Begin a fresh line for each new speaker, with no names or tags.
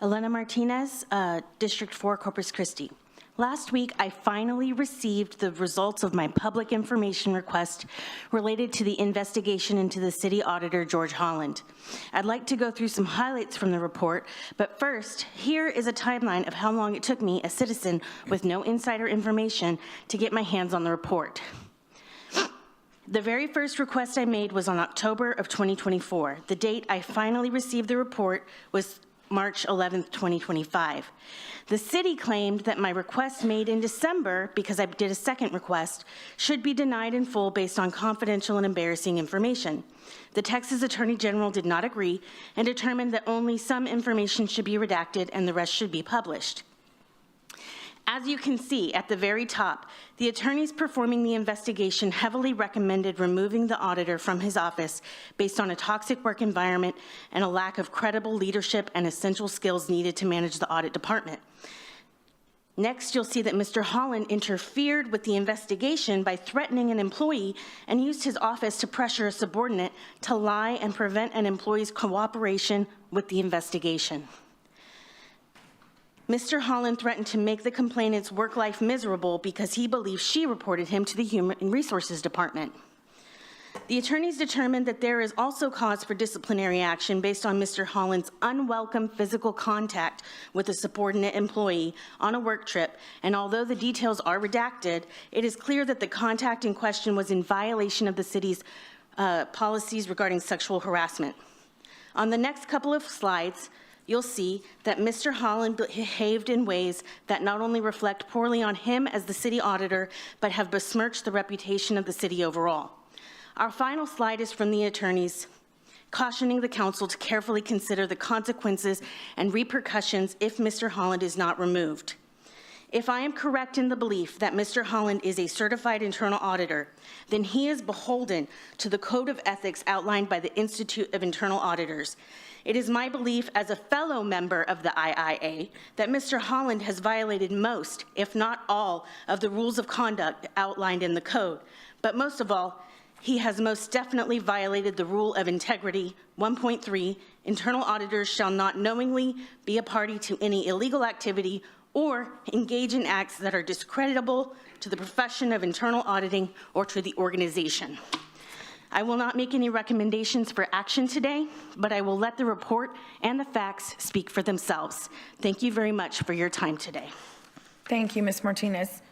Elena Martinez, District 4, Corpus Christi. Last week, I finally received the results of my public information request related to the investigation into the city auditor, George Holland. I'd like to go through some highlights from the report, but first, here is a timeline of how long it took me, a citizen with no insider information, to get my hands on the report. The very first request I made was on October of 2024. The date I finally received the report was March 11th, 2025. The city claimed that my request made in December, because I did a second request, should be denied in full based on confidential and embarrassing information. The Texas Attorney General did not agree and determined that only some information should be redacted and the rest should be published. As you can see at the very top, the attorneys performing the investigation heavily recommended removing the auditor from his office based on a toxic work environment and a lack of credible leadership and essential skills needed to manage the audit department. Next, you'll see that Mr. Holland interfered with the investigation by threatening an employee and used his office to pressure a subordinate to lie and prevent an employee's cooperation with the investigation. Mr. Holland threatened to make the complainant's work life miserable because he believes she reported him to the Human Resources Department. The attorneys determined that there is also cause for disciplinary action based on Mr. Holland's unwelcome physical contact with a subordinate employee on a work trip, and although the details are redacted, it is clear that the contact in question was in violation of the city's policies regarding sexual harassment. On the next couple of slides, you'll see that Mr. Holland behaved in ways that not only reflect poorly on him as the city auditor, but have besmirched the reputation of the city overall. Our final slide is from the attorneys, cautioning the council to carefully consider the consequences and repercussions if Mr. Holland is not removed. If I am correct in the belief that Mr. Holland is a certified internal auditor, then he is beholden to the code of ethics outlined by the Institute of Internal Auditors. It is my belief as a fellow member of the IIA that Mr. Holland has violated most, if not all, of the rules of conduct outlined in the code. But most of all, he has most definitely violated the rule of integrity 1.3, internal auditors shall not knowingly be a party to any illegal activity or engage in acts that are discreditable to the profession of internal auditing or to the organization. I will not make any recommendations for action today, but I will let the report and the facts speak for themselves. Thank you very much for your time today.
Thank you, Ms. Martinez.